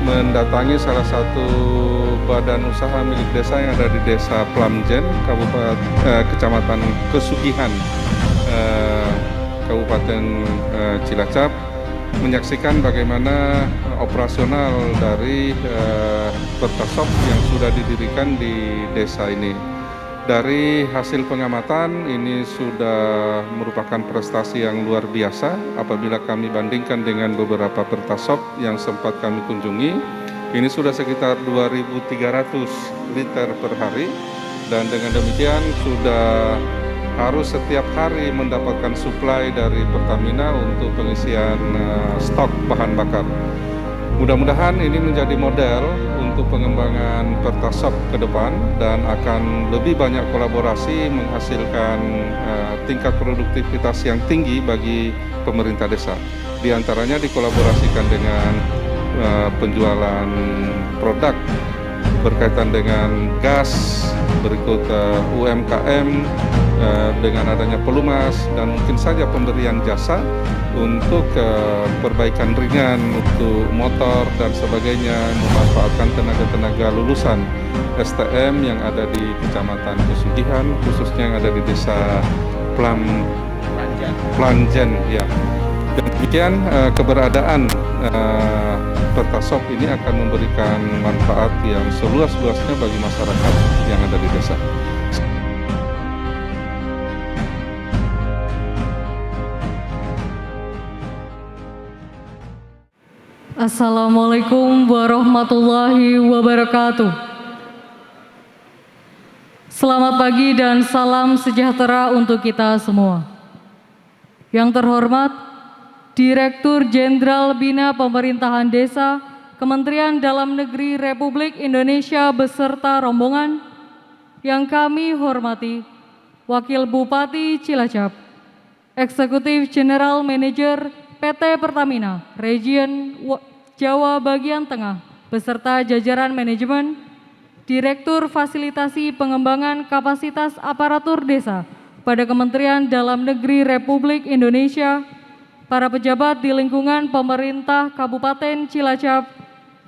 mendatangi salah satu badan usaha milik desa yang ada di Desa Plamjen, Kecamatan Kesugihan, Kabupaten Cilacap, menyaksikan bagaimana operasional dari Pertasop yang sudah didirikan di desa ini. Dari hasil pengamatan, ini sudah merupakan prestasi yang luar biasa apabila kami bandingkan dengan beberapa Pertasop yang sempat kami kunjungi. Ini sudah sekitar 2.300 liter per hari, dan dengan demikian sudah harus setiap hari mendapatkan suplai dari Pertamina untuk pengisian stok bahan bakar. Mudah-mudahan ini menjadi model untuk pengembangan Pertasop ke depan dan akan lebih banyak kolaborasi menghasilkan tingkat produktivitas yang tinggi bagi pemerintah desa. Di antaranya dikolaborasikan dengan penjualan produk berkaitan dengan gas, berikut UMKM, dengan adanya pelumas, dan mungkin saja pemberian jasa untuk perbaikan ringan untuk motor dan sebagainya, memanfaatkan tenaga-tenaga lulusan STM yang ada di Kecamatan Kesugihan, khususnya yang ada di Desa Plamjen. Ya. Dan demikian keberadaan Pertasop ini akan memberikan manfaat yang seluas-luasnya bagi masyarakat yang ada di desa. Assalamualaikum warahmatullahi wabarakatuh. Selamat pagi dan salam sejahtera untuk kita semua. Yang terhormat Direktur Jenderal Bina Pemerintahan Desa, Kementerian Dalam Negeri Republik Indonesia beserta rombongan, yang kami hormati Wakil Bupati Cilacap, Eksekutif General Manager PT Pertamina Region Jawa Bagian Tengah beserta jajaran manajemen, Direktur Fasilitasi Pengembangan Kapasitas Aparatur Desa pada Kementerian Dalam Negeri Republik Indonesia, para pejabat di lingkungan pemerintah Kabupaten Cilacap,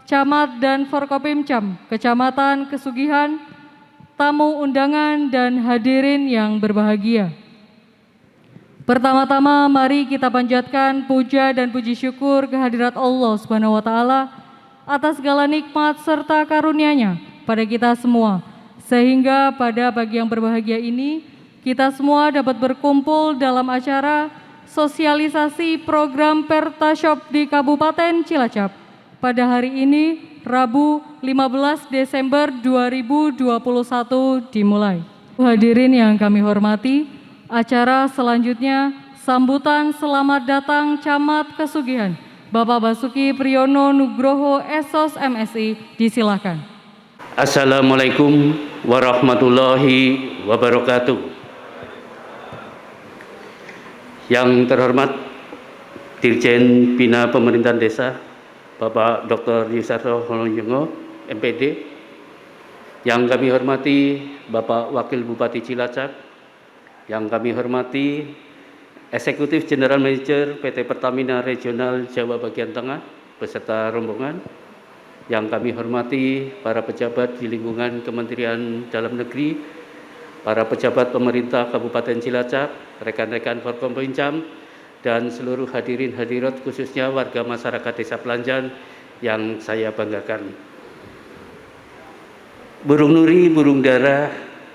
Camat dan Forkopimcam Kecamatan Kesugihan, tamu undangan dan hadirin yang berbahagia. Pertama-tama mari kita panjatkan puja dan puji syukur kehadirat Allah Subhanahu wa taala atas segala nikmat serta karunia-Nya pada kita semua, sehingga pada pagi yang berbahagia ini kita semua dapat berkumpul dalam acara sosialisasi program Pertasop di Kabupaten Cilacap pada hari ini, Rabu 15 Desember 2021 dimulai. Hadirin yang kami hormati, acara selanjutnya sambutan selamat datang Camat Kesugihan, Bapak Basuki Priyono Nugroho SOS MSI, disilakan. Assalamualaikum warahmatullahi wabarakatuh. Yang terhormat Dirjen Bina Pemerintahan Desa, Bapak Dr. Yusarto Holonjongo, MPD. Yang kami hormati Bapak Wakil Bupati Cilacap, yang kami hormati Eksekutif General Manager PT Pertamina Regional Jawa Bagian Tengah beserta rombongan, yang kami hormati para pejabat di lingkungan Kementerian Dalam Negeri, para pejabat pemerintah Kabupaten Cilacap, rekan-rekan Forkopimcam, dan seluruh hadirin hadirat khususnya warga masyarakat Desa Plamjen yang saya banggakan. Burung nuri, burung dara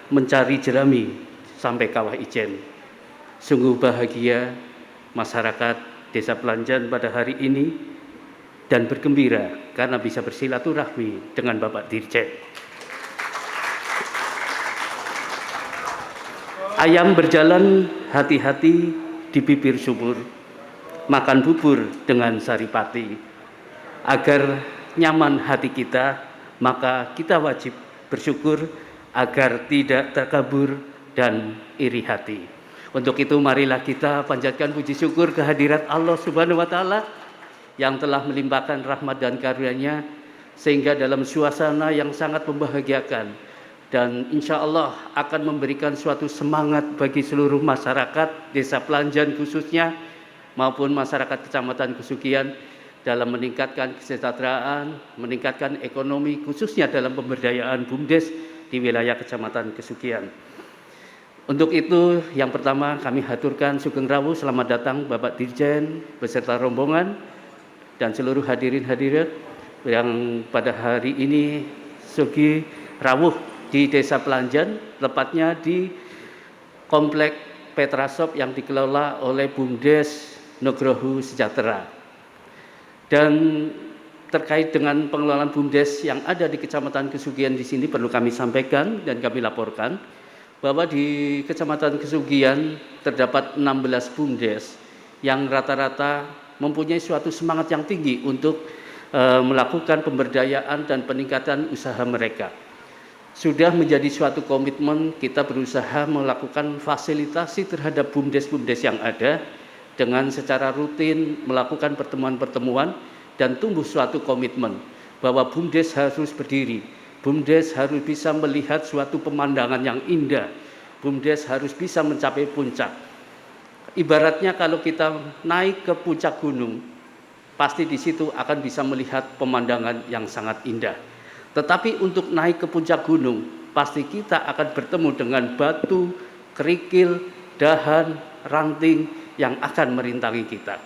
mencari jerami sampai kawah ijen. Sungguh bahagia masyarakat Desa Plamjen pada hari ini dan bergembira karena bisa bersilaturahmi dengan Bapak Dirjen. Ayam berjalan hati-hati di bibir sumur, makan bubur dengan saripati. Agar nyaman hati kita, maka kita wajib bersyukur agar tidak takabur dan iri hati. Untuk itu marilah kita panjatkan puji syukur kehadirat Allah Subhanahu wa taala yang telah melimpahkan rahmat dan karunia-Nya sehingga dalam suasana yang sangat membahagiakan dan insya Allah akan memberikan suatu semangat bagi seluruh masyarakat Desa Plamjen khususnya maupun masyarakat Kecamatan Kesugihan dalam meningkatkan kesejahteraan, meningkatkan ekonomi, khususnya dalam pemberdayaan BUMDes di wilayah Kecamatan Kesugian. Untuk itu, yang pertama kami haturkan sugeng rawuh selamat datang Bapak Dirjen beserta rombongan dan seluruh hadirin-hadirat yang pada hari ini sugi rawuh di Desa Pelanjan, tepatnya di Komplek Petrasop yang dikelola oleh BUMDes Nugroho Sejahtera. Dan terkait dengan pengelolaan BUMDes yang ada di Kecamatan Kesugian di sini perlu kami sampaikan dan kami laporkan bahwa di Kecamatan Kesugian terdapat 16 BUMDes yang rata-rata mempunyai suatu semangat yang tinggi untuk melakukan pemberdayaan dan peningkatan usaha mereka. Sudah menjadi suatu komitmen kita berusaha melakukan fasilitasi terhadap BUMDes-BUMDes yang ada dengan secara rutin melakukan pertemuan-pertemuan dan tumbuh suatu komitmen bahwa BUMDes harus berdiri. BUMDes harus bisa melihat suatu pemandangan yang indah. BUMDes harus bisa mencapai puncak. Ibaratnya kalau kita naik ke puncak gunung, pasti di situ akan bisa melihat pemandangan yang sangat indah. Tetapi untuk naik ke puncak gunung, pasti kita akan bertemu dengan batu, kerikil, dahan, ranting yang akan merintangi kita.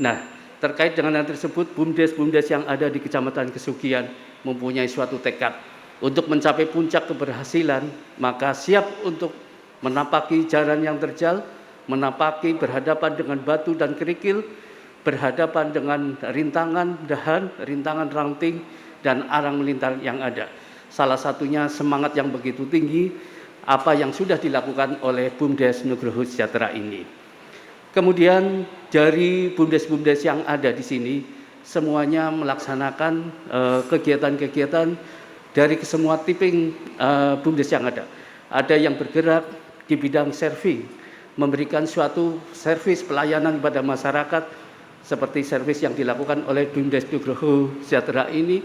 Nah, terkait dengan hal tersebut, BUMDes-BUMDes yang ada di Kecamatan Kesugian mempunyai suatu tekad untuk mencapai puncak keberhasilan, maka siap untuk menapaki jalan yang terjal, menapaki berhadapan dengan batu dan kerikil, berhadapan dengan rintangan dahan, rintangan ranting, dan arang melintang yang ada. Salah satunya semangat yang begitu tinggi, apa yang sudah dilakukan oleh BUMDes Nugroho Sejahtera ini. Kemudian dari BUMDes-BUMDes yang ada di sini, semuanya melaksanakan kegiatan-kegiatan dari semua tipe BUMDes yang ada. Ada yang bergerak di bidang serving, memberikan suatu servis pelayanan kepada masyarakat, seperti servis yang dilakukan oleh BUMDes Nugroho Sejahtera ini.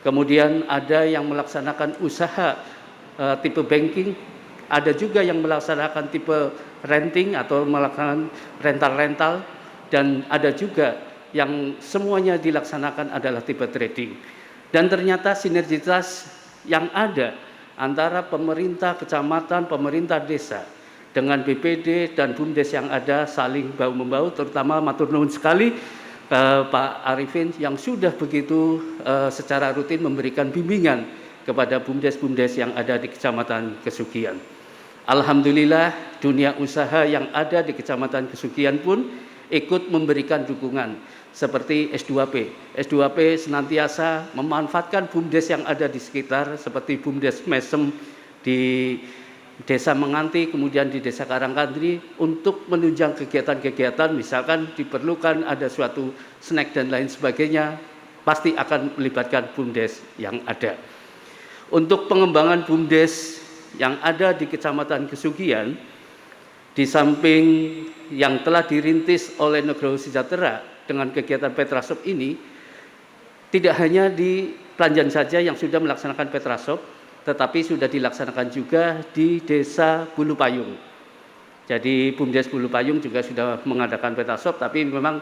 Kemudian ada yang melaksanakan usaha tipe banking, ada juga yang melaksanakan tipe renting atau melaksanakan rental-rental, dan ada juga yang semuanya dilaksanakan adalah tipe trading. Dan ternyata sinergitas yang ada antara pemerintah kecamatan, pemerintah desa dengan BPD dan BUMDes yang ada saling bahu-membahu, terutama matur nuwun sekali Pak Arifin yang sudah begitu secara rutin memberikan bimbingan kepada BUMDes-BUMDes yang ada di Kecamatan Kesugian. Alhamdulillah dunia usaha yang ada di Kecamatan Kesugian pun ikut memberikan dukungan seperti S2P. S2P senantiasa memanfaatkan BUMDes yang ada di sekitar seperti BUMDes Mesem di Desa Menganti, kemudian di Desa Karangkandri untuk menunjang kegiatan-kegiatan, misalkan diperlukan ada suatu snack dan lain sebagainya, pasti akan melibatkan BUMDes yang ada. Untuk pengembangan BUMDes yang ada di Kecamatan Kesugian, di samping yang telah dirintis oleh Nugroho Sejahtera dengan kegiatan Petrasop ini, tidak hanya di Pelanjan saja yang sudah melaksanakan Petrasop, tetapi sudah dilaksanakan juga di Desa Bulu Payung. Jadi BUMDes Bulu Payung juga sudah mengadakan Petrasop, tapi memang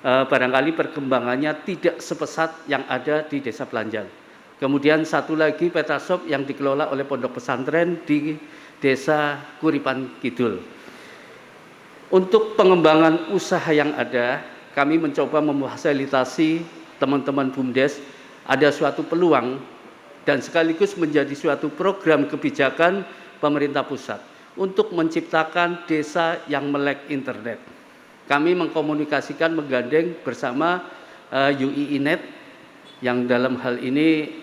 barangkali perkembangannya tidak sepesat yang ada di Desa Pelanjan. Kemudian satu lagi Petrasop yang dikelola oleh Pondok Pesantren di Desa Kuripan Kidul. Untuk pengembangan usaha yang ada, kami mencoba memfasilitasi teman-teman BUMDes ada suatu peluang dan sekaligus menjadi suatu program kebijakan pemerintah pusat untuk menciptakan desa yang melek internet. Kami mengkomunikasikan, menggandeng bersama UIINet yang dalam hal ini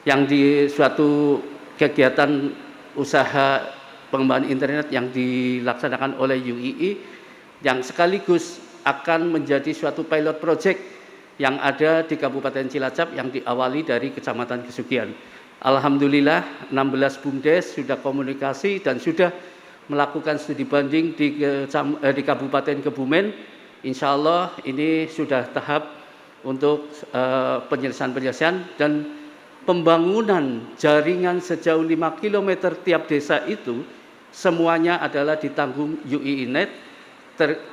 yang di suatu kegiatan usaha pengembangan internet yang dilaksanakan oleh UII yang sekaligus akan menjadi suatu pilot project yang ada di Kabupaten Cilacap yang diawali dari Kecamatan Kesugian. Alhamdulillah 16 BUMDes sudah komunikasi dan sudah melakukan studi banding di Kabupaten Kebumen. Insya Allah ini sudah tahap untuk penyelesaian dan pembangunan jaringan sejauh 5 km tiap desa itu semuanya adalah ditanggung UIINet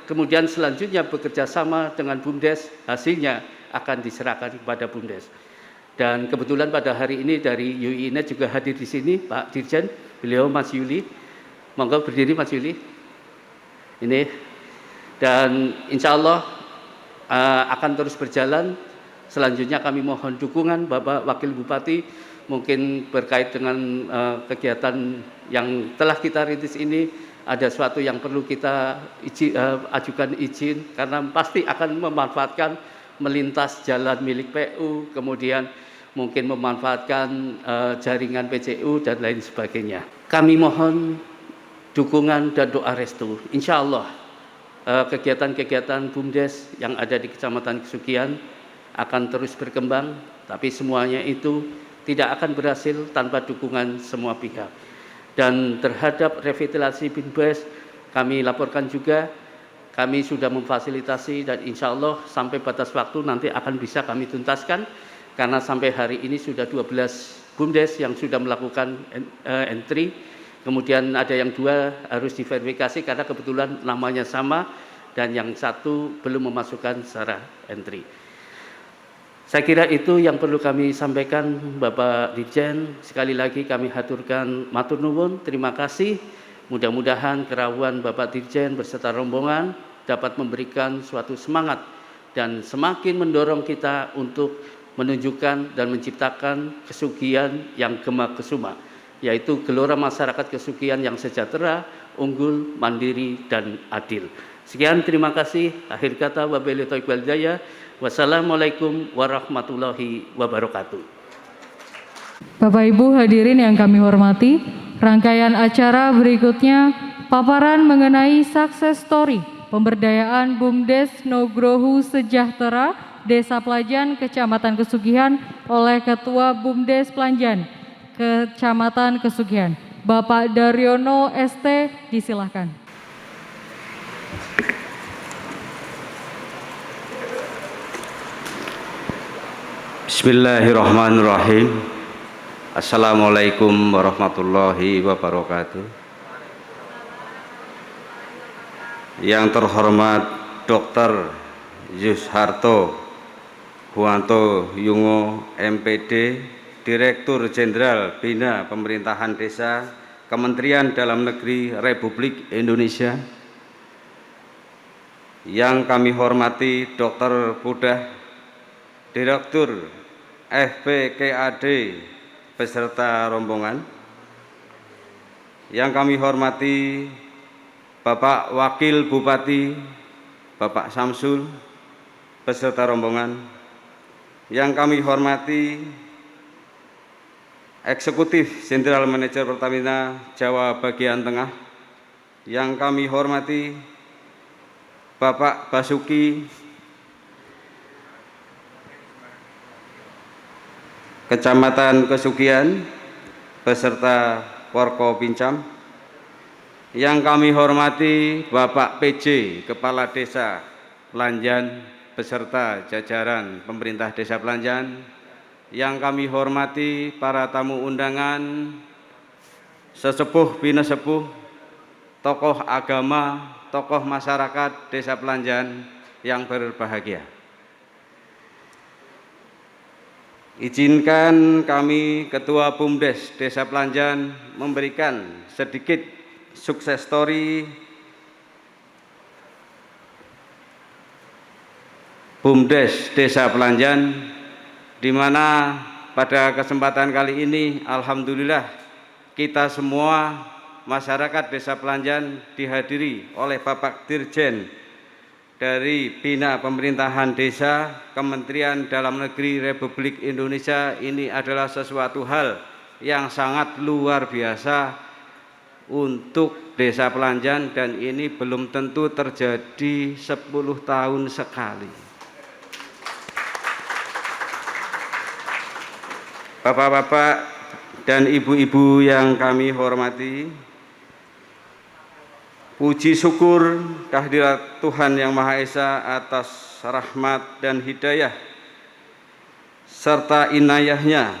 kemudian selanjutnya bekerja sama dengan BUMDes, hasilnya akan diserahkan kepada BUMDes. Dan kebetulan pada hari ini dari UINet juga hadir di sini Pak Dirjen, beliau Mas Yuli. Monggo berdiri Mas Yuli. Ini, dan insya Allah akan terus berjalan. Selanjutnya kami mohon dukungan Bapak Wakil Bupati, mungkin berkait dengan kegiatan yang telah kita rintis ini, ada sesuatu yang perlu kita ajukan izin, karena pasti akan memanfaatkan melintas jalan milik PU, kemudian mungkin memanfaatkan jaringan PCU dan lain sebagainya. Kami mohon dukungan dan doa restu. Insya Allah kegiatan-kegiatan BUMDes yang ada di Kecamatan Kesugihan akan terus berkembang, tapi semuanya itu tidak akan berhasil tanpa dukungan semua pihak. Dan terhadap revitalisasi BUMDes, kami laporkan juga, kami sudah memfasilitasi dan insya Allah sampai batas waktu nanti akan bisa kami tuntaskan, karena sampai hari ini sudah 12 BUMDes yang sudah melakukan entry. Kemudian ada yang 2 harus diverifikasi karena kebetulan namanya sama, dan yang 1 belum memasukkan secara entry. Saya kira itu yang perlu kami sampaikan Bapak Dirjen. Sekali lagi kami haturkan matur nuwun, terima kasih. Mudah-mudahan kerawan Bapak Dirjen beserta rombongan dapat memberikan suatu semangat dan semakin mendorong kita untuk menunjukkan dan menciptakan kesugihan yang gema kesuma, yaitu gelora masyarakat Kesugihan yang sejahtera, unggul, mandiri, dan adil. Sekian, terima kasih. Akhir kata, wabillahi taufiq wal hidayah. Wassalamualaikum warahmatullahi wabarakatuh. Bapak Ibu hadirin yang kami hormati, rangkaian acara berikutnya paparan mengenai success story pemberdayaan BUMDes Nugroho Sejahtera Desa Plajan Kecamatan Kesugihan oleh Ketua BUMDes Planjan Kecamatan Kesugihan, Bapak Daryono ST, disilahkan. Bismillahirrahmanirrahim. Assalamualaikum warahmatullahi wabarakatuh. Yang terhormat Dr. Yusharto Huanto Yungo MPD, Direktur Jenderal Bina Pemerintahan Desa, Kementerian Dalam Negeri Republik Indonesia. Yang kami hormati Dr. Pudah, Direktur FPKAD beserta rombongan. Yang kami hormati Bapak Wakil Bupati, Bapak Samsul beserta rombongan. Yang kami hormati Eksekutif Jenderal Manajer Pertamina Jawa Bagian Tengah. Yang kami hormati Bapak Basuki Kecamatan Kesugihan beserta Porko Pincam. Yang kami hormati Bapak PJ Kepala Desa Planjan beserta jajaran pemerintah Desa Planjan. Yang kami hormati para tamu undangan, sesepuh binesepuh, tokoh agama, tokoh masyarakat Desa Planjan yang berbahagia. Izinkan kami Ketua BUMDes Desa Planjan memberikan sedikit sukses story BUMDes Desa Planjan, di mana pada kesempatan kali ini alhamdulillah kita semua masyarakat Desa Planjan dihadiri oleh Bapak Dirjen dari Bina Pemerintahan Desa, Kementerian Dalam Negeri Republik Indonesia. Ini adalah sesuatu hal yang sangat luar biasa untuk Desa Planjan, dan ini belum tentu terjadi 10 tahun sekali. Bapak-bapak dan ibu-ibu yang kami hormati, puji syukur kehadirat Tuhan Yang Maha Esa atas rahmat dan hidayah serta inayahnya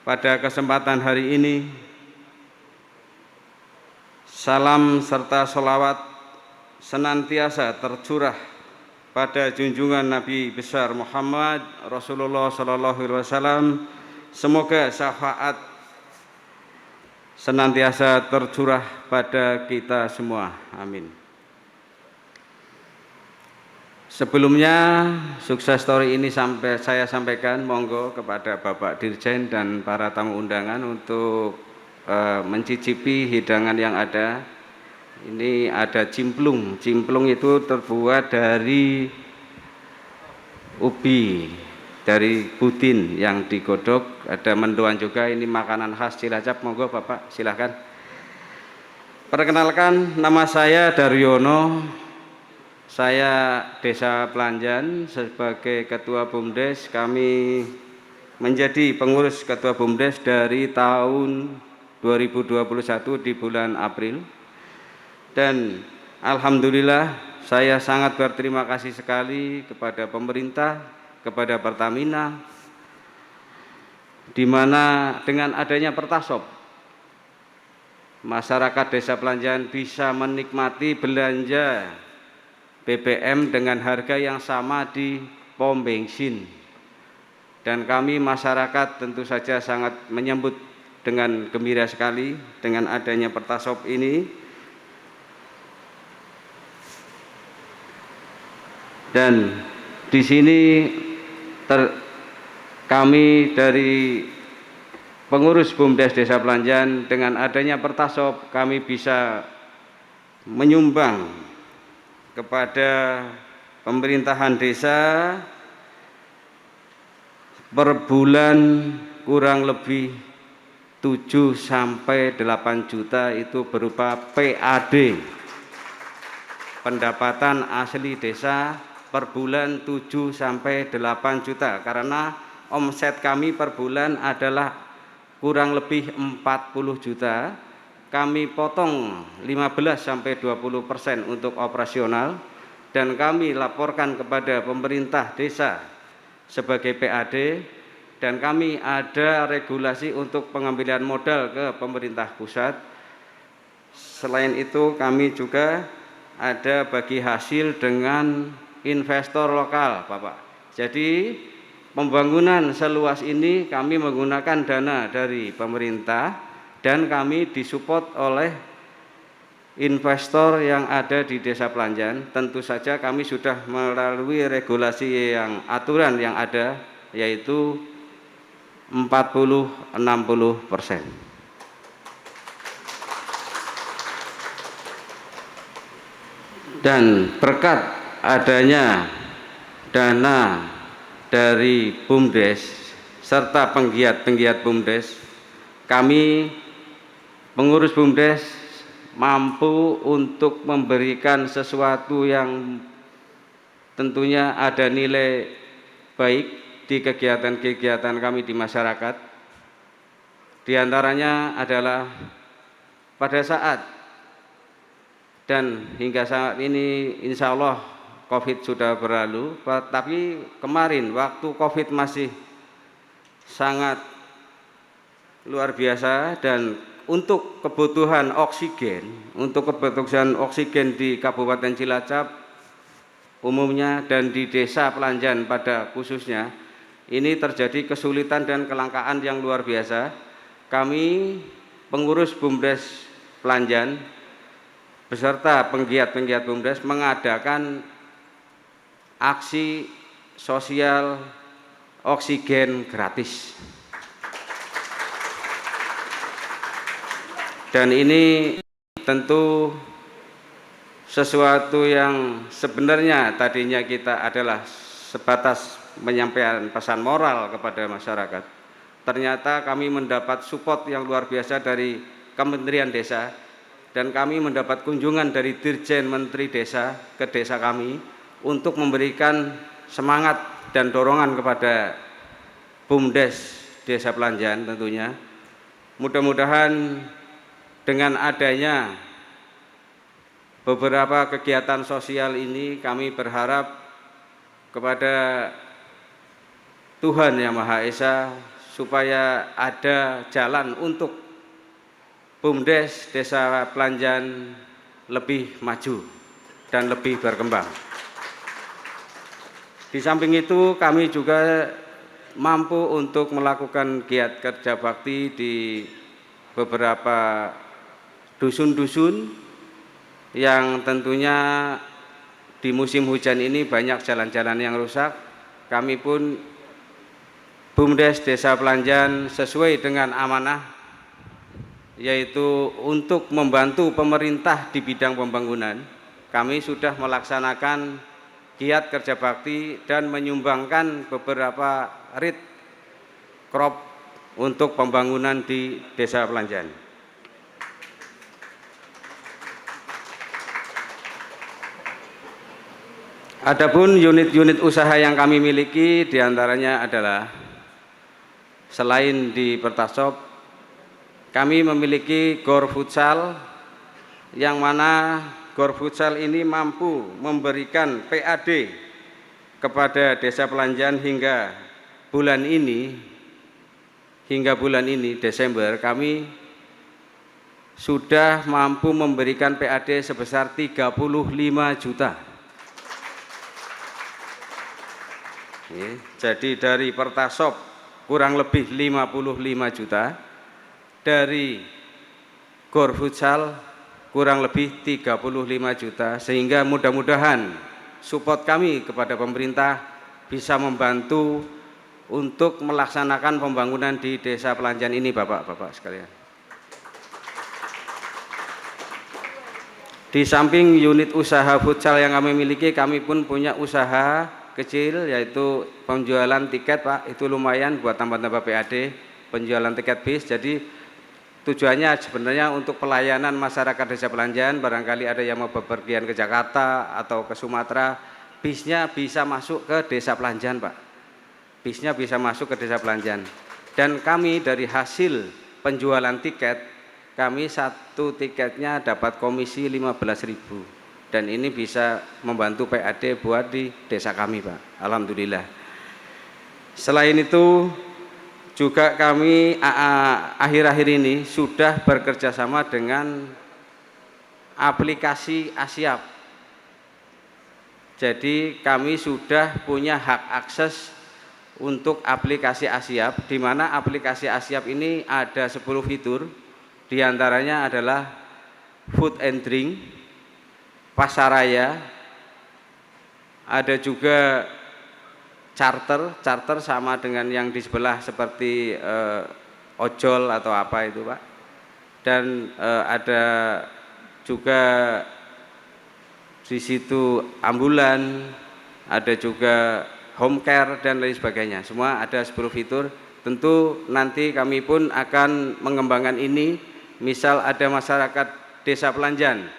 pada kesempatan hari ini. Salam serta sholawat senantiasa tercurah pada junjungan Nabi besar Muhammad Rasulullah Sallallahu Alaihi Wasallam. Semoga syafaat senantiasa tercurah pada kita semua. Amin. Sebelumnya sukses story ini saya sampaikan monggo kepada Bapak Dirjen dan para tamu undangan untuk mencicipi hidangan yang ada. Ini ada cimplung. Cimplung itu terbuat dari ubi, dari budin yang digodok. Ada mendoan juga, ini makanan khas Cilacap. Monggo Bapak silahkan. Perkenalkan, nama saya Daryono. Saya Desa Pelanjan sebagai Ketua BUMDes. Kami menjadi pengurus Ketua BUMDes dari tahun 2021 di bulan April. Dan alhamdulillah saya sangat berterima kasih sekali kepada pemerintah, kepada Pertamina, di mana dengan adanya Pertasop, masyarakat Desa Pelanjan bisa menikmati belanja BBM dengan harga yang sama di pom bensin. Dan kami masyarakat tentu saja sangat menyambut dengan gembira sekali dengan adanya Pertasop ini. Dan di sini kami dari pengurus BUMDes Desa Pelanjan dengan adanya Pertasop kami bisa menyumbang kepada pemerintahan desa per bulan kurang lebih 7 sampai 8 juta itu berupa PAD, pendapatan asli desa per bulan 7 sampai 8 juta, karena omset kami per bulan adalah kurang lebih 40 juta. Kami potong 15 sampai 20% untuk operasional dan kami laporkan kepada pemerintah desa sebagai PAD, dan kami ada regulasi untuk pengambilan modal ke pemerintah pusat. Selain itu kami juga ada bagi hasil dengan investor lokal, Bapak. Jadi pembangunan seluas ini kami menggunakan dana dari pemerintah dan kami disupport oleh investor yang ada di Desa Pelanjan. Tentu saja kami sudah melalui regulasi yang aturan yang ada, yaitu 40-60%. Dan berkat adanya dana dari BUMDes serta penggiat-penggiat BUMDes, kami pengurus BUMDes mampu untuk memberikan sesuatu yang tentunya ada nilai baik di kegiatan-kegiatan kami di masyarakat. Di antaranya adalah pada saat dan hingga saat ini insya Allah COVID sudah berlalu, tapi kemarin waktu COVID masih sangat luar biasa, dan untuk kebutuhan oksigen di Kabupaten Cilacap umumnya dan di Desa Pelanjan pada khususnya ini terjadi kesulitan dan kelangkaan yang luar biasa. Kami pengurus BUMDes Pelanjan beserta penggiat-penggiat BUMDes mengadakan aksi sosial oksigen gratis. Dan ini tentu sesuatu yang sebenarnya tadinya kita adalah sebatas menyampaikan pesan moral kepada masyarakat. Ternyata kami mendapat support yang luar biasa dari Kementerian Desa, dan kami mendapat kunjungan dari Dirjen Menteri Desa ke desa kami untuk memberikan semangat dan dorongan kepada BUMDes Desa Pelanjan tentunya. Mudah-mudahan dengan adanya beberapa kegiatan sosial ini kami berharap kepada Tuhan Yang Maha Esa supaya ada jalan untuk BUMDes Desa Pelanjan lebih maju. dan lebih berkembang. Di samping itu kami juga mampu untuk melakukan giat kerja bakti di beberapa dusun-dusun yang tentunya di musim hujan ini banyak jalan-jalan yang rusak. Kami pun BUMDes Desa Pelanjan sesuai dengan amanah, yaitu untuk membantu pemerintah di bidang pembangunan. Kami sudah melaksanakan giat kerja bakti dan menyumbangkan beberapa rit crop untuk pembangunan di Desa Pelanjan. Adapun unit-unit usaha yang kami miliki diantaranya adalah selain di Pertasop, kami memiliki Gor Futsal yang mana Gor Futsal ini mampu memberikan PAD kepada Desa Pelanjan hingga bulan ini Desember kami sudah mampu memberikan PAD sebesar 35 juta. Jadi dari Pertasop kurang lebih 55 juta, dari Gor Futsal kurang lebih 35 juta, sehingga mudah-mudahan support kami kepada pemerintah bisa membantu untuk melaksanakan pembangunan di Desa Pelanjan ini, Bapak-bapak sekalian. Di samping unit usaha futsal yang kami miliki, kami pun punya usaha kecil yaitu penjualan tiket, Pak. Itu lumayan buat tambah-tambah PAD, penjualan tiket bis. Jadi tujuannya sebenarnya untuk pelayanan masyarakat Desa Pelanjan. Barangkali ada yang mau bepergian ke Jakarta atau ke Sumatera, bisnya bisa masuk ke Desa Pelanjan, Pak. Bisnya bisa masuk ke Desa Pelanjan. Dan kami dari hasil penjualan tiket, kami satu tiketnya dapat komisi 15.000. Dan ini bisa membantu PAD buat di desa kami, Pak. Alhamdulillah. Selain itu juga kami akhir-akhir ini sudah bekerja sama dengan aplikasi Asiap. Jadi kami sudah punya hak akses untuk aplikasi Asiap, di mana aplikasi Asiap ini ada 10 fitur, diantaranya adalah food and drink, pasaraya, ada juga charter sama dengan yang di sebelah seperti ojol atau apa itu, Pak. Dan ada juga di situ ambulan, ada juga home care dan lain sebagainya. Semua ada 10 fitur. Tentu nanti kami pun akan mengembangkan ini. Misal ada masyarakat Desa Pelanjan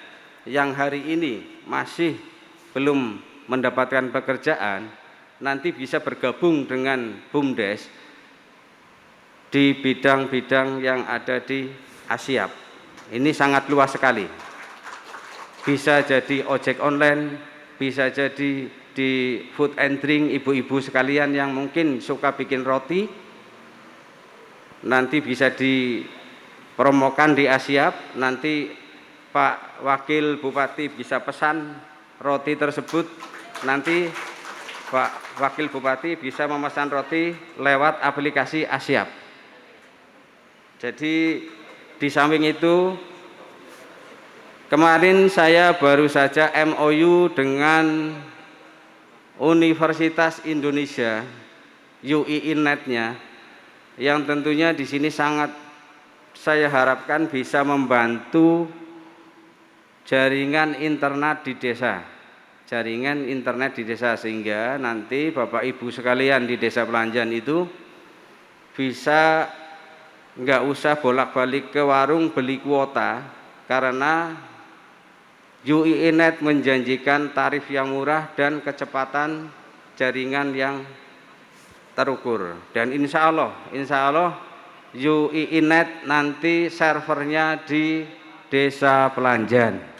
yang hari ini masih belum mendapatkan pekerjaan, nanti bisa bergabung dengan BUMDes di bidang-bidang yang ada di Asiap. Ini sangat luas sekali. Bisa jadi ojek online, bisa jadi di food and drink, ibu-ibu sekalian yang mungkin suka bikin roti, nanti bisa dipromokan di Asiap. Nanti Pak Wakil Bupati bisa pesan roti tersebut, nanti Pak Wakil Bupati bisa memesan roti lewat aplikasi Asiap. Jadi di samping itu, kemarin saya baru saja MOU dengan Universitas Indonesia, UIINet-nya, yang tentunya di sini sangat saya harapkan bisa membantu jaringan internet di desa, sehingga nanti Bapak Ibu sekalian di Desa Pelanjan itu bisa nggak usah bolak-balik ke warung beli kuota, karena UIINet menjanjikan tarif yang murah dan kecepatan jaringan yang terukur. Dan insya Allah UIINet nanti servernya di Desa Pelanjan.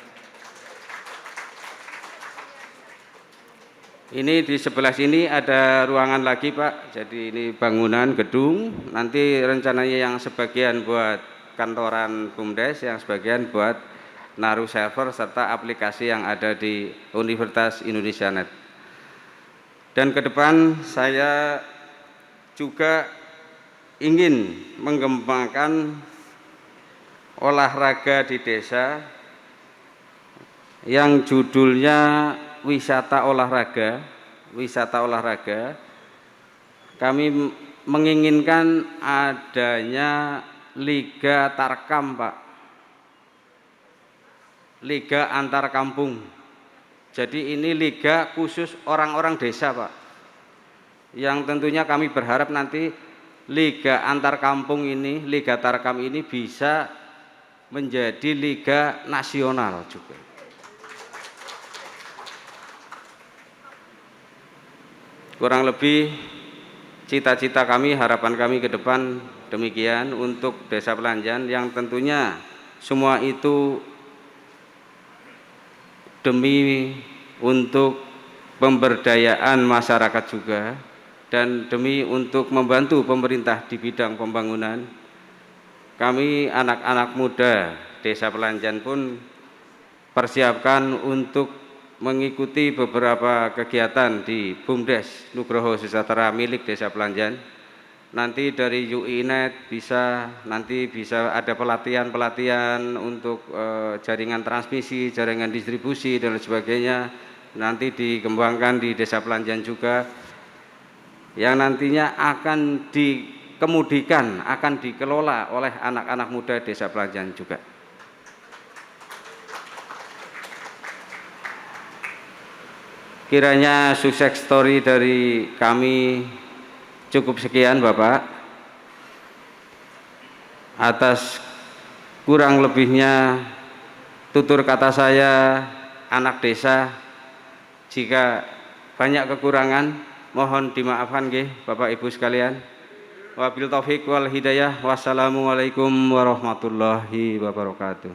Ini di sebelah sini ada ruangan lagi, Pak. Jadi ini bangunan gedung. Nanti rencananya yang sebagian buat kantoran BUMDes, yang sebagian buat naruh server serta aplikasi yang ada di Universitas Indonesia Net. Dan ke depan saya juga ingin mengembangkan olahraga di desa yang judulnya wisata olahraga. Kami menginginkan adanya Liga Tarkam, Pak. Liga antar kampung. Jadi ini liga khusus orang-orang desa, Pak. Yang tentunya kami berharap nanti liga antar kampung ini, Liga Tarkam ini bisa menjadi liga nasional juga. Kurang lebih cita-cita kami, harapan kami ke depan demikian untuk Desa Pelanjan, yang tentunya semua itu demi untuk pemberdayaan masyarakat juga dan demi untuk membantu pemerintah di bidang pembangunan. Kami anak-anak muda Desa Pelanjan pun persiapkan untuk mengikuti beberapa kegiatan di BUMDes Nugroho Sejahtera milik Desa Pelanjan. Nanti dari UINet bisa ada pelatihan untuk jaringan transmisi, jaringan distribusi dan sebagainya. Nanti dikembangkan di Desa Pelanjan juga, yang nantinya akan dikemudikan, akan dikelola oleh anak-anak muda Desa Pelanjan juga. Kiranya sukses story dari kami cukup sekian, Bapak. Atas kurang lebihnya tutur kata saya, anak desa, jika banyak kekurangan mohon dimaafkan nggih Bapak Ibu sekalian. Wabil taufik wal hidayah. Wassalamualaikum warahmatullahi wabarakatuh.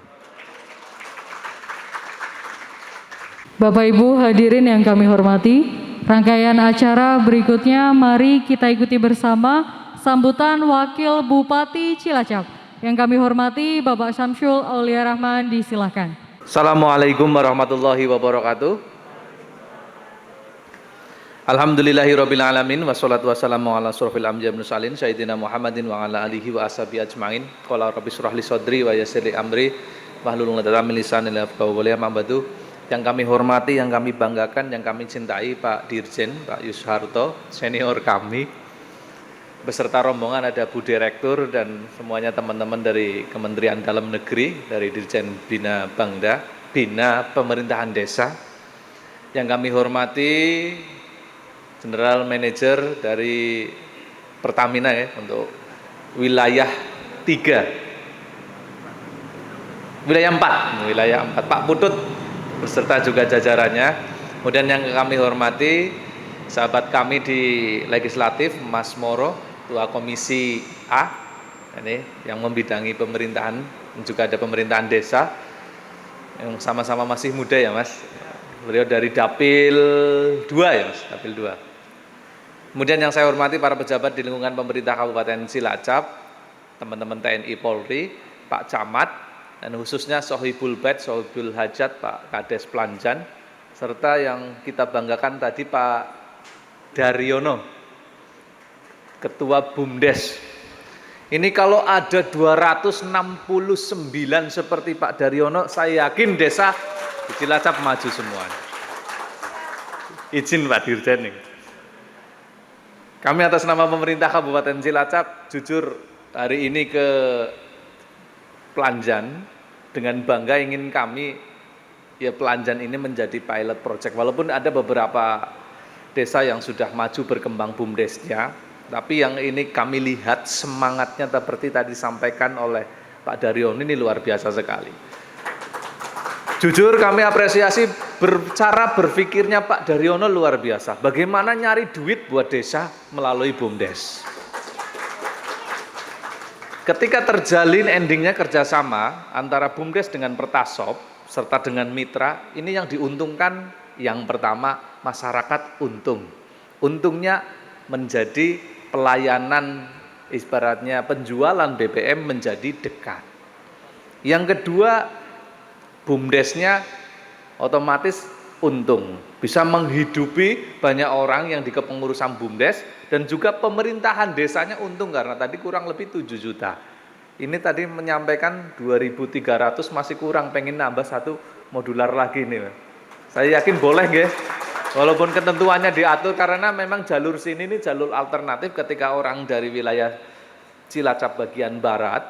Bapak Ibu hadirin yang kami hormati, rangkaian acara berikutnya mari kita ikuti bersama sambutan Wakil Bupati Cilacap. Yang kami hormati Bapak Syamsul Aulia Rahman, disilakan. Assalamualaikum warahmatullahi wabarakatuh. Alhamdulillahirabbil alamin wassalatu wassalamu ala asrofil anbiya'i wal mursalin sayyidina Muhammadin wa ala alihi wa ashabihi ajmain. Qala rabbi shrah li sadri wa yassir li amri wahlul 'uqdatam min lisani yafqahu qawli. Amma ba'du. Yang kami hormati, yang kami banggakan, yang kami cintai Pak Dirjen, Pak Yusharto, senior kami, beserta rombongan ada Bu Direktur dan semuanya teman-teman dari Kementerian Dalam Negeri, dari Dirjen Bina Bangda, Bina Pemerintahan Desa. Yang kami hormati General Manager dari Pertamina ya, untuk wilayah 3, wilayah 4, Pak Putut beserta juga jajarannya. Kemudian yang kami hormati sahabat kami di legislatif, Mas Moro, Ketua Komisi A, ini yang membidangi pemerintahan, dan juga ada pemerintahan desa, yang sama-sama masih muda ya Mas. Beliau dari Dapil 2 ya Mas, Dapil 2. Kemudian yang saya hormati para pejabat di lingkungan pemerintah Kabupaten Cilacap, teman-teman TNI Polri, Pak Camat, dan khususnya Sohibul Bait, Sohibul Hajat, Pak Kades Pelanjan, serta yang kita banggakan tadi Pak Daryono, Ketua BUMDes. Ini kalau ada 269 seperti Pak Daryono, saya yakin desa di Cilacap maju semua. Izin Pak Dirjen nih. Kami atas nama pemerintah Kabupaten Cilacap, jujur hari ini ke Pelanjan dengan bangga ingin kami ya Pelanjan ini menjadi pilot project, walaupun ada beberapa desa yang sudah maju berkembang BUMDesnya, tapi yang ini kami lihat semangatnya seperti tadi disampaikan oleh Pak Daryono ini luar biasa sekali. Jujur kami apresiasi cara berpikirnya Pak Daryono luar biasa. Bagaimana nyari duit buat desa melalui BUMDes. Ketika terjalin endingnya kerjasama antara BUMDes dengan Pertasop serta dengan mitra, ini yang diuntungkan yang pertama masyarakat untung. Untungnya menjadi pelayanan ibaratnya penjualan BBM menjadi dekat. Yang kedua, BUMDesnya otomatis untung, bisa menghidupi banyak orang yang di kepengurusan BUMDes, dan juga pemerintahan desanya untung karena tadi kurang lebih 7 juta. Ini tadi menyampaikan 2.300 masih kurang, pengen nambah 1 modular lagi nih. Saya yakin boleh nggih. Walaupun ketentuannya diatur karena memang jalur sini ini jalur alternatif ketika orang dari wilayah Cilacap bagian barat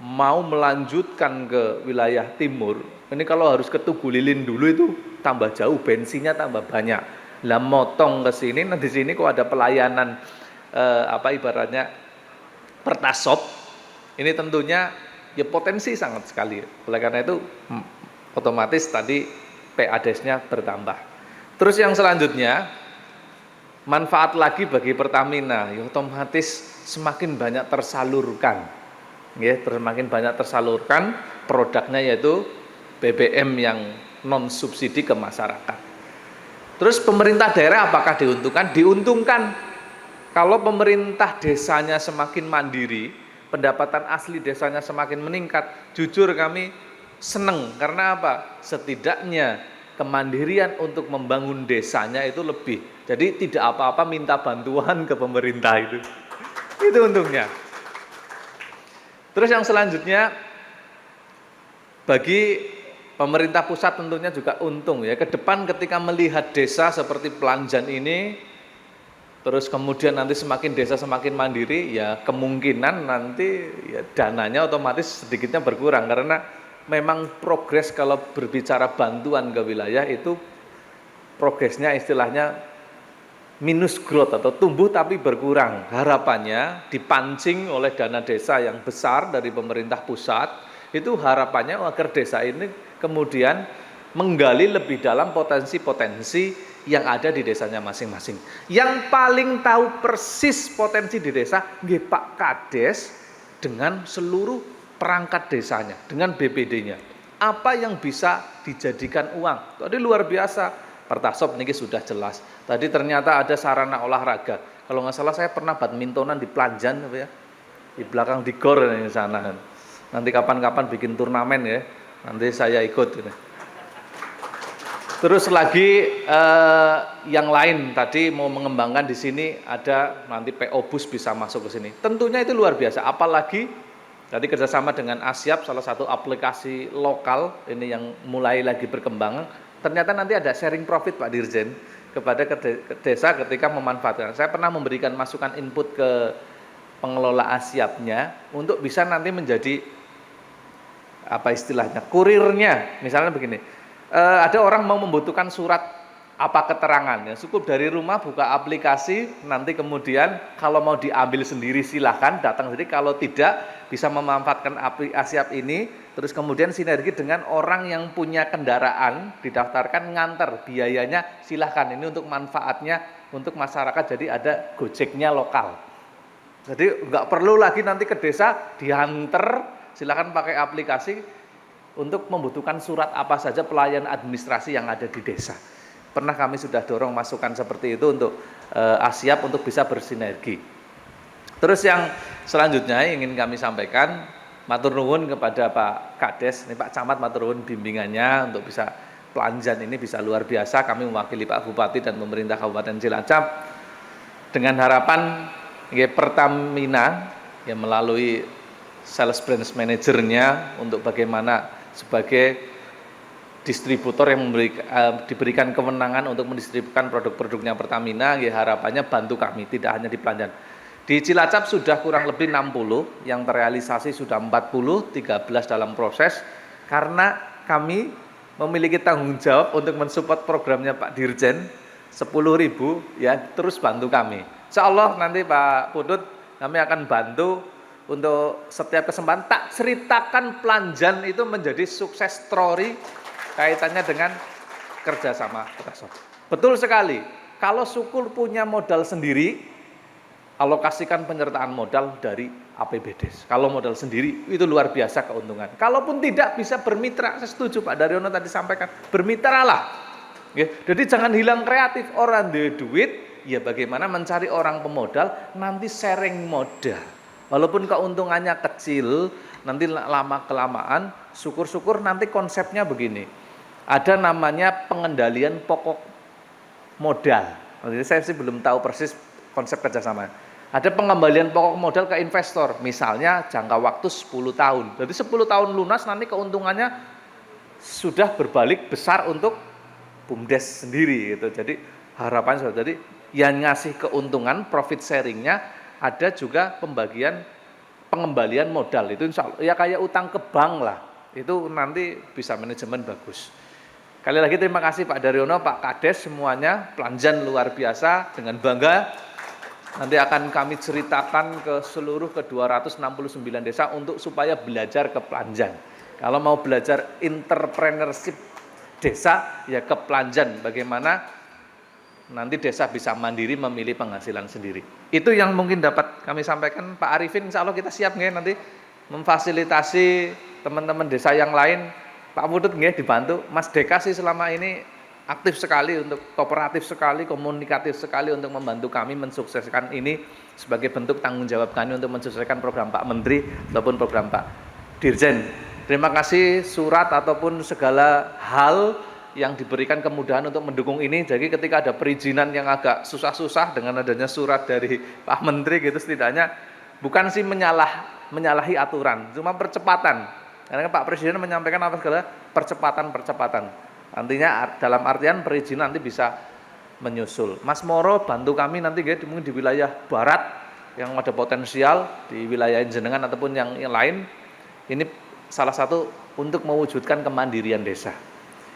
mau melanjutkan ke wilayah timur. Ini kalau harus ke Tugu Lilin dulu itu tambah jauh, bensinnya tambah banyak. Lah motong ke sini, nah di sini kok ada pelayanan ibaratnya Pertasop. Ini tentunya ya potensi sangat sekali. Oleh karena itu otomatis tadi PADes-nya bertambah. Terus yang selanjutnya, manfaat lagi bagi Pertamina, ya otomatis semakin banyak tersalurkan. Ya, semakin banyak tersalurkan produknya yaitu BBM yang non subsidi ke masyarakat. Terus pemerintah daerah apakah diuntungkan? Diuntungkan. Kalau pemerintah desanya semakin mandiri, pendapatan asli desanya semakin meningkat, jujur kami seneng. Karena apa? Setidaknya kemandirian untuk membangun desanya itu lebih. Jadi tidak apa-apa minta bantuan ke pemerintah itu. Itu untungnya. Terus yang selanjutnya, bagi pemerintah pusat tentunya juga untung ya. Ke depan ketika melihat desa seperti Pelanjan ini, terus kemudian nanti semakin desa semakin mandiri, ya kemungkinan nanti ya dananya otomatis sedikitnya berkurang. Karena memang progres kalau berbicara bantuan ke wilayah itu progresnya istilahnya minus growth atau tumbuh tapi berkurang. Harapannya dipancing oleh dana desa yang besar dari pemerintah pusat, itu harapannya agar desa ini kemudian menggali lebih dalam potensi-potensi yang ada di desanya masing-masing. Yang paling tahu persis potensi di desa nggih Pak Kades dengan seluruh perangkat desanya, dengan BPD-nya. Apa yang bisa dijadikan uang? Tadi luar biasa. Pertasop ini sudah jelas. Tadi ternyata ada sarana olahraga. Kalau nggak salah saya pernah badmintonan di Pelanjan, ya, di belakang di gor di sana. Nanti kapan-kapan bikin turnamen ya. Nanti saya ikut. Ini. Terus lagi yang lain tadi mau mengembangkan di sini ada nanti PO Bus bisa masuk ke sini. Tentunya itu luar biasa. Apalagi tadi kerjasama dengan Asyap, salah satu aplikasi lokal ini yang mulai lagi berkembang. Ternyata nanti ada sharing profit Pak Dirjen kepada desa ketika memanfaatkan. Saya pernah memberikan masukan input ke pengelola Asyapnya untuk bisa nanti menjadi apa istilahnya kurirnya. Misalnya begini, ada orang mau membutuhkan surat apa keterangannya, cukup dari rumah buka aplikasi, nanti kemudian kalau mau diambil sendiri silahkan datang sendiri, kalau tidak bisa memanfaatkan aplikasi ini, terus kemudian sinergi dengan orang yang punya kendaraan, didaftarkan nganter, biayanya silahkan, ini untuk manfaatnya untuk masyarakat, jadi ada Gojeknya lokal. Jadi nggak perlu lagi nanti ke desa diantar, silahkan pakai aplikasi untuk membutuhkan surat apa saja pelayanan administrasi yang ada di desa. Pernah kami sudah dorong masukan seperti itu untuk Asyap untuk bisa bersinergi. Terus yang selanjutnya ingin kami sampaikan, matur nuwun kepada Pak Kades, ini Pak Camat matur nuwun bimbingannya untuk bisa Pelanjan ini bisa luar biasa. Kami mewakili Pak Bupati dan pemerintah Kabupaten Cilacap dengan harapan Pertamina yang melalui sales branch manajernya untuk bagaimana sebagai distributor yang diberikan kewenangan untuk mendistribusikan produk-produknya Pertamina, ya harapannya bantu kami, tidak hanya di Pelanjan. Di Cilacap sudah kurang lebih 60, yang terrealisasi sudah 40, 13 dalam proses, karena kami memiliki tanggung jawab untuk mensupport programnya Pak Dirjen, 10.000, ya terus bantu kami. Insya Allah nanti Pak Putut, kami akan bantu untuk setiap kesempatan, tak ceritakan Pelanjan itu menjadi sukses story, kaitannya dengan kerjasama Pertasop. Betul sekali, kalau Syukur punya modal sendiri, alokasikan penyertaan modal dari APBD. Kalau modal sendiri, itu luar biasa keuntungan. Kalaupun tidak bisa bermitra, saya setuju Pak Daryono tadi sampaikan, bermitralah. Jadi jangan hilang kreatif, orang ada duit, ya bagaimana mencari orang pemodal, nanti sharing modal. Walaupun keuntungannya kecil, nanti lama kelamaan, syukur-syukur nanti konsepnya begini. Ada namanya pengendalian pokok modal. Jadi saya sih belum tahu persis konsep kerjasama. Ada pengembalian pokok modal ke investor, misalnya jangka waktu 10 tahun. Jadi 10 tahun lunas nanti keuntungannya sudah berbalik besar untuk BUMDes sendiri gitu. Jadi harapannya jadi yang ngasih keuntungan profit sharingnya ada juga pengembalian modal itu insya Allah, ya kayak utang ke bank lah, itu nanti bisa manajemen bagus. Kali lagi terima kasih Pak Daryono, Pak Kades semuanya, Pelanjan luar biasa dengan bangga. Nanti akan kami ceritakan ke seluruh ke 269 desa untuk supaya belajar ke Pelanjan. Kalau mau belajar entrepreneurship desa ya ke Pelanjan, bagaimana nanti desa bisa mandiri memilih penghasilan sendiri. Itu yang mungkin dapat kami sampaikan. Pak Arifin insya Allah kita siap nggih nanti memfasilitasi teman-teman desa yang lain. Pak Putut nggih dibantu. Mas Deka sih selama ini aktif sekali, untuk kooperatif sekali, komunikatif sekali untuk membantu kami mensukseskan ini sebagai bentuk tanggung jawab kami untuk mensukseskan program Pak Menteri ataupun program Pak Dirjen. Terima kasih surat ataupun segala hal yang diberikan kemudahan untuk mendukung ini. Jadi ketika ada perizinan yang agak susah-susah dengan adanya surat dari Pak Menteri gitu, setidaknya bukan sih menyalahi aturan, cuma percepatan. Karena Pak Presiden menyampaikan apa segala percepatan. Nantinya dalam artian perizinan nanti bisa menyusul. Mas Moro bantu kami nanti mungkin di wilayah barat yang ada potensial, di wilayah jenengan ataupun yang lain. Ini salah satu untuk mewujudkan kemandirian desa.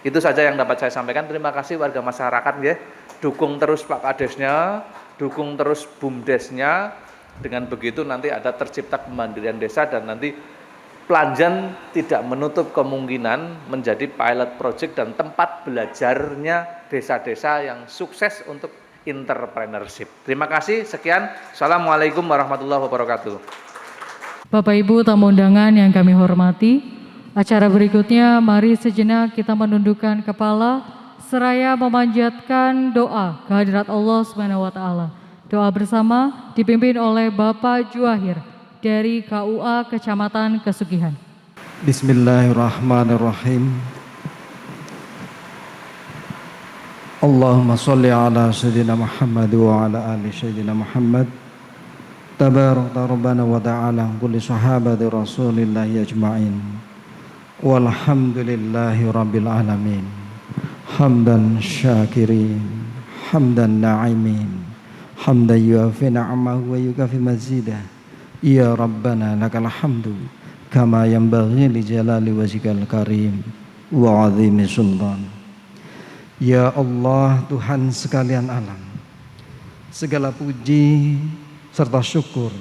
Itu saja yang dapat saya sampaikan. Terima kasih warga masyarakat nggih. Dukung terus Pak Kadesnya, dukung terus BUMDesnya. Dengan begitu nanti ada tercipta kemandirian desa dan nanti Pelanjan tidak menutup kemungkinan menjadi pilot project dan tempat belajarnya desa-desa yang sukses untuk entrepreneurship. Terima kasih, sekian. Assalamualaikum warahmatullahi wabarakatuh. Bapak Ibu tamu undangan yang kami hormati, acara berikutnya mari sejenak kita menundukkan kepala seraya memanjatkan doa kehadirat Allah SWT. Doa bersama dipimpin oleh Bapak Juahir dari KUA Kecamatan Kesugihan. Bismillahirrahmanirrahim. Allahumma sholli ala sayyidina Muhammad wa ala ali sayyidina Muhammad. Tabarakta rabbana wa ta'ala kulli sahabati rasulillahi ajma'in. Walhamdulillahi rabbil alamin. Hamdan syakirin, hamdan na'imin, hamdan yuafi na'amahu wa yukafi mazidah. Ya Rabbana lakal hamdu kama yanbaghi li jalali wajhikal karim wa azimi sultan. Ya Allah, Tuhan sekalian alam, segala puji serta syukur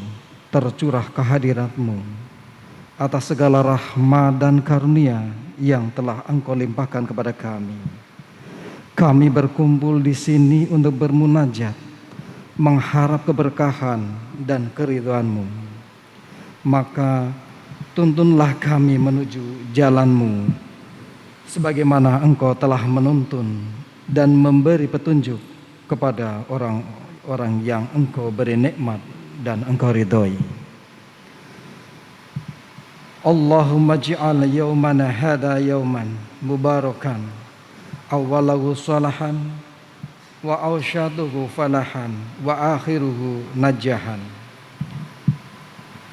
tercurah kehadirat-Mu atas segala rahmat dan karunia yang telah Engkau limpahkan kepada kami. Kami berkumpul di sini untuk bermunajat, mengharap keberkahan dan keridhaan-Mu. Maka tuntunlah kami menuju jalan-Mu sebagaimana Engkau telah menuntun dan memberi petunjuk kepada orang-orang yang Engkau beri nikmat dan Engkau ridhoi. Allahumma ji'al yawmana hadha yawman mubarakan awwalahu salahan wa awsyaduhu falahan wa akhiruhu najahan.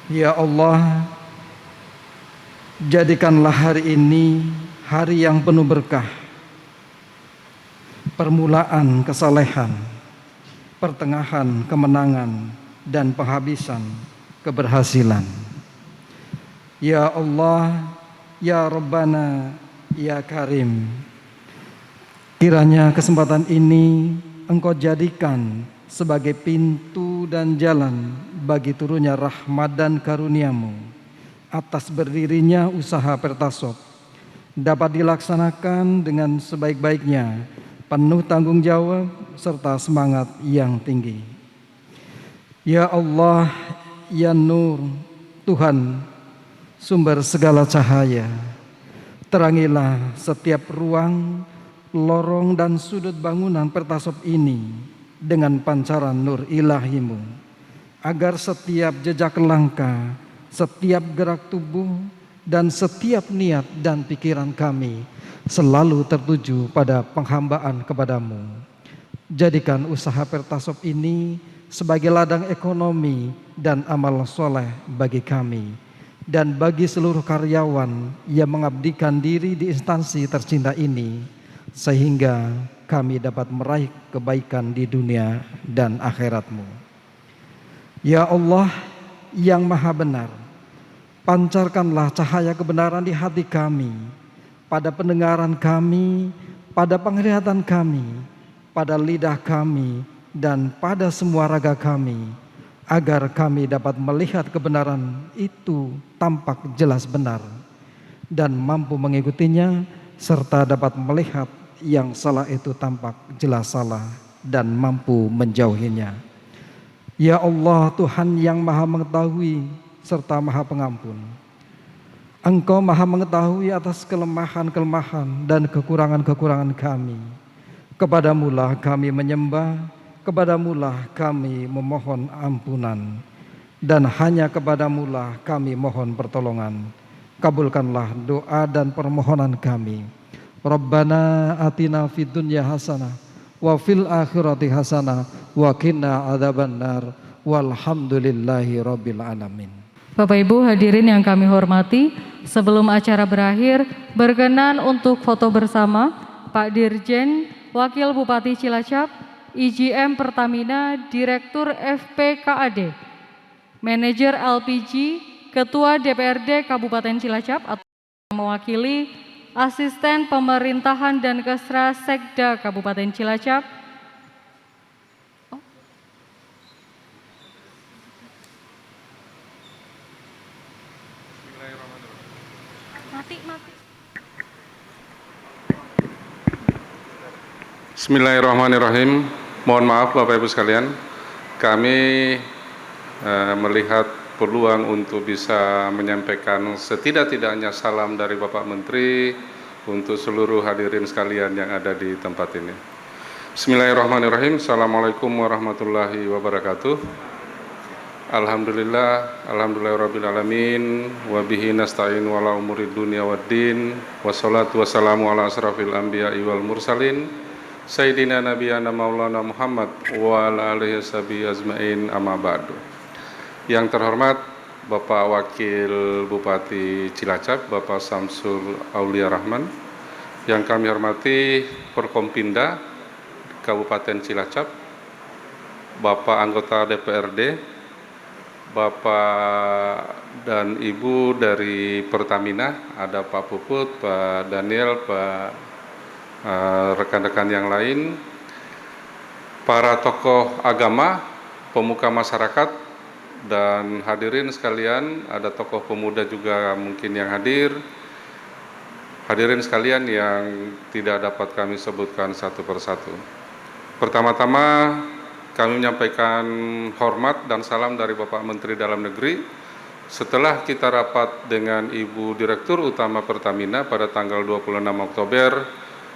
Ya Allah, jadikanlah hari ini hari yang penuh berkah, permulaan kesalehan, pertengahan kemenangan, dan penghabisan keberhasilan. Ya Allah, Ya Rabbana, Ya Karim, kiranya kesempatan ini Engkau jadikan sebagai pintu dan jalan bagi turunnya rahmat dan karunia-Mu atas berdirinya usaha Pertasop dapat dilaksanakan dengan sebaik-baiknya, penuh tanggung jawab serta semangat yang tinggi. Ya Allah, Ya Nur, Tuhan sumber segala cahaya, terangilah setiap ruang, lorong dan sudut bangunan Pertasop ini dengan pancaran nur ilahi-Mu, agar setiap jejak langkah, setiap gerak tubuh, dan setiap niat dan pikiran kami selalu tertuju pada penghambaan kepadamu. Jadikan usaha Pertasop ini sebagai ladang ekonomi dan amal soleh bagi kami dan bagi seluruh karyawan yang mengabdikan diri di instansi tercinta ini, sehingga kami dapat meraih kebaikan di dunia dan akhirat-Mu. Ya Allah yang Maha Benar, pancarkanlah cahaya kebenaran di hati kami, pada pendengaran kami, pada penglihatan kami, pada lidah kami, dan pada semua raga kami, agar kami dapat melihat kebenaran itu tampak jelas benar dan mampu mengikutinya, serta dapat melihat yang salah itu tampak jelas salah dan mampu menjauhinya. Ya Allah, Tuhan yang Maha Mengetahui serta Maha Pengampun, Engkau Maha Mengetahui atas kelemahan-kelemahan dan kekurangan-kekurangan kami. Kepadamulah kami menyembah, kepadamulah kami memohon ampunan, dan hanya kepadamulah kami mohon pertolongan. Kabulkanlah doa dan permohonan kami. Rabbana atina fid dunya hasanah wa fil akhirati hasanah wa qina adzabannar walhamdulillahi rabbil alamin. Bapak Ibu hadirin yang kami hormati, sebelum acara berakhir, berkenan untuk foto bersama Pak Dirjen, Wakil Bupati Cilacap, IGM Pertamina, Direktur FPKAD, Manajer LPG, Ketua DPRD Kabupaten Cilacap atau mewakili Asisten Pemerintahan dan Kesra Sekda Kabupaten Cilacap, Bismillahirrahmanirrahim. Mohon maaf Bapak Ibu sekalian, kami melihat peluang untuk bisa menyampaikan setidak-tidaknya salam dari Bapak Menteri untuk seluruh hadirin sekalian yang ada di tempat ini. Bismillahirrahmanirrahim. Assalamualaikum warahmatullahi wabarakatuh. Alhamdulillahirabbil alamin wa bihi nasta'in wala umurid dunya waddin wassalatu wassalamu ala asrafil anbiya'i wal mursalin Sayyidina Nabiyana Maulana Muhammad wa ala alihi washabihi azmain amma ba'du. Yang terhormat Bapak Wakil Bupati Cilacap, Bapak Samsul Aulia Rahman. Yang kami hormati Forkompinda Kabupaten Cilacap, Bapak anggota DPRD, Bapak dan Ibu dari Pertamina, ada Pak Puput, Pak Daniel, Pak rekan-rekan yang lain, para tokoh agama, pemuka masyarakat, dan hadirin sekalian, ada tokoh pemuda juga mungkin yang hadir. Hadirin sekalian yang tidak dapat kami sebutkan satu persatu. Pertama-tama kami menyampaikan hormat dan salam dari Bapak Menteri Dalam Negeri. Setelah kita rapat dengan Ibu Direktur Utama Pertamina pada tanggal 26 Oktober,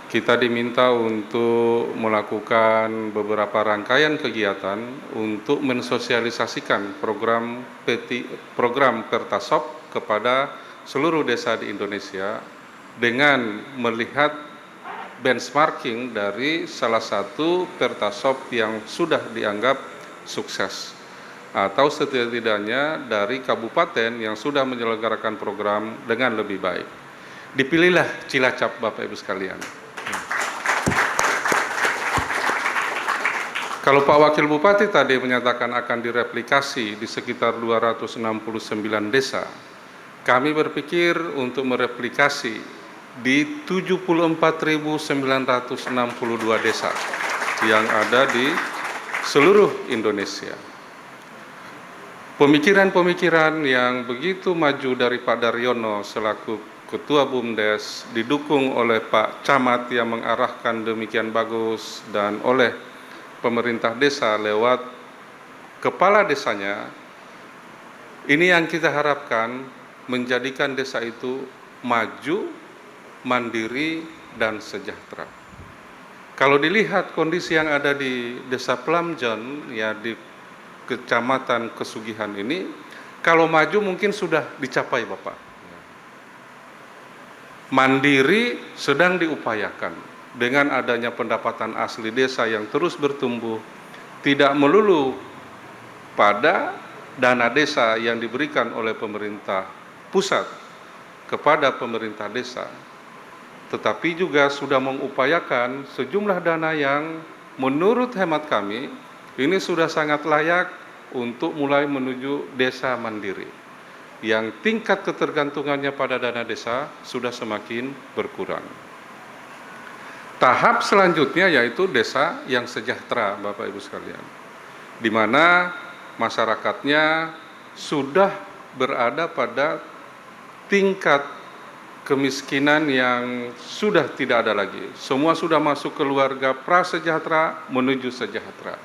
kita diminta untuk melakukan beberapa rangkaian kegiatan untuk mensosialisasikan program Pertasop kepada seluruh desa di Indonesia dengan melihat benchmarking dari salah satu Pertasop yang sudah dianggap sukses atau setidaknya dari kabupaten yang sudah menyelenggarakan program dengan lebih baik. Dipilihlah Cilacap, Bapak Ibu sekalian. Kalau Pak Wakil Bupati tadi menyatakan akan direplikasi di sekitar 269 desa, kami berpikir untuk mereplikasi di 74.962 desa yang ada di seluruh Indonesia. Pemikiran-pemikiran yang begitu maju dari Pak Daryono selaku Ketua BUMDes, didukung oleh Pak Camat yang mengarahkan demikian bagus, dan oleh pemerintah desa lewat kepala desanya, ini yang kita harapkan menjadikan desa itu maju, mandiri, dan sejahtera. Kalau dilihat kondisi yang ada di Desa Pelamjon, ya di Kecamatan Kesugihan ini, Kalau maju mungkin sudah dicapai Bapak. Mandiri sedang diupayakan dengan adanya pendapatan asli desa yang terus bertumbuh, tidak melulu pada dana desa yang diberikan oleh pemerintah pusat kepada pemerintah desa, tetapi juga sudah mengupayakan sejumlah dana yang menurut hemat kami ini sudah sangat layak untuk mulai menuju desa mandiri, yang tingkat ketergantungannya pada dana desa sudah semakin berkurang. Tahap selanjutnya yaitu desa yang sejahtera, Bapak Ibu sekalian, di mana masyarakatnya sudah berada pada tingkat kemiskinan yang sudah tidak ada lagi. Semua sudah masuk keluarga prasejahtera menuju sejahtera.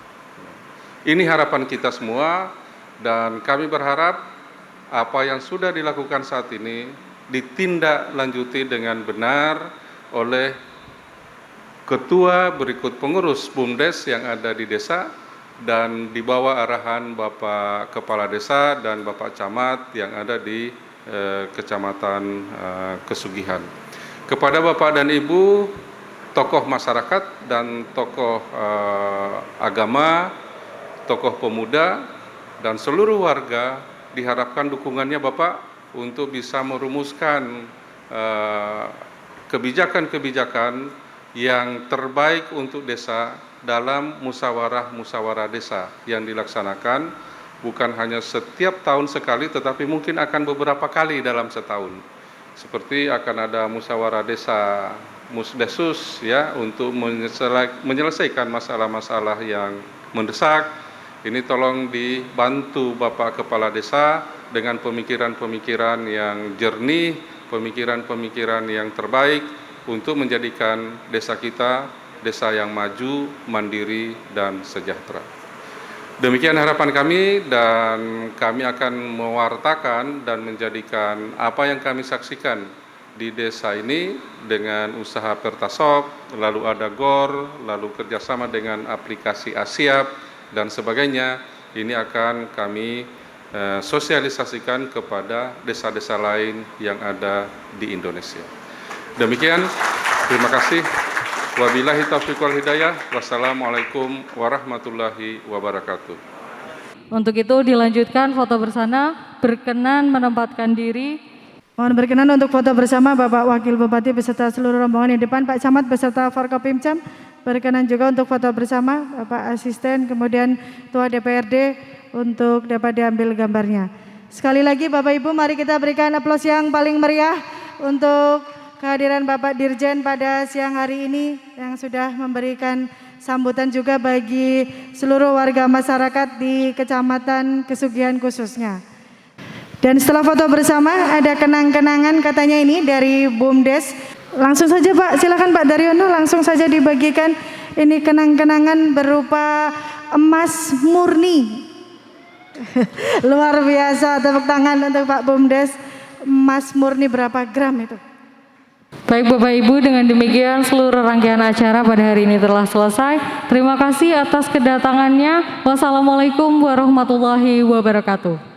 Ini harapan kita semua, dan kami berharap apa yang sudah dilakukan saat ini ditindaklanjuti dengan benar oleh ketua berikut pengurus BUMDes yang ada di desa, dan di bawah arahan Bapak Kepala Desa dan Bapak Camat yang ada di Kecamatan Kesugihan. Kepada Bapak dan Ibu, tokoh masyarakat dan tokoh agama, tokoh pemuda, dan seluruh warga diharapkan dukungannya Bapak untuk bisa merumuskan kebijakan-kebijakan yang terbaik untuk desa dalam musyawarah desa yang dilaksanakan bukan hanya setiap tahun sekali, tetapi mungkin akan beberapa kali dalam setahun. Seperti akan ada musyawarah desa Musdesus ya, untuk menyelesaikan masalah-masalah yang mendesak. Ini tolong dibantu Bapak Kepala Desa dengan pemikiran-pemikiran yang jernih, pemikiran-pemikiran yang terbaik untuk menjadikan desa kita desa yang maju, mandiri, dan sejahtera. Demikian harapan kami, dan kami akan mewartakan dan menjadikan apa yang kami saksikan di desa ini dengan usaha Pertasop, lalu ada GOR, lalu kerjasama dengan aplikasi Asiap, dan sebagainya. Ini akan kami sosialisasikan kepada desa-desa lain yang ada di Indonesia. Demikian, terima kasih. Wabillahi taufiq wal hidayah. Wassalamualaikum warahmatullahi wabarakatuh. Untuk itu dilanjutkan foto bersama, berkenan menempatkan diri. Mohon berkenan untuk foto bersama Bapak Wakil Bupati beserta seluruh rombongan di depan, Pak Camat beserta Forkopimcam. Berkenan juga untuk foto bersama Bapak Asisten, kemudian Ketua DPRD untuk dapat diambil gambarnya. Sekali lagi Bapak Ibu, mari kita berikan aplaus yang paling meriah untuk kehadiran Bapak Dirjen pada siang hari ini yang sudah memberikan sambutan juga bagi seluruh warga masyarakat di Kecamatan Kesugihan khususnya. Dan setelah foto bersama ada kenang-kenangan katanya ini dari BUMDes. Langsung saja Pak, silakan Pak Daryono, langsung saja dibagikan ini kenang-kenangan berupa emas murni. Luar biasa, tepuk tangan untuk Pak BUMDes. Emas murni berapa gram itu? Baik Bapak Ibu, dengan demikian seluruh rangkaian acara pada hari ini telah selesai. Terima kasih atas kedatangannya. Wassalamualaikum warahmatullahi wabarakatuh.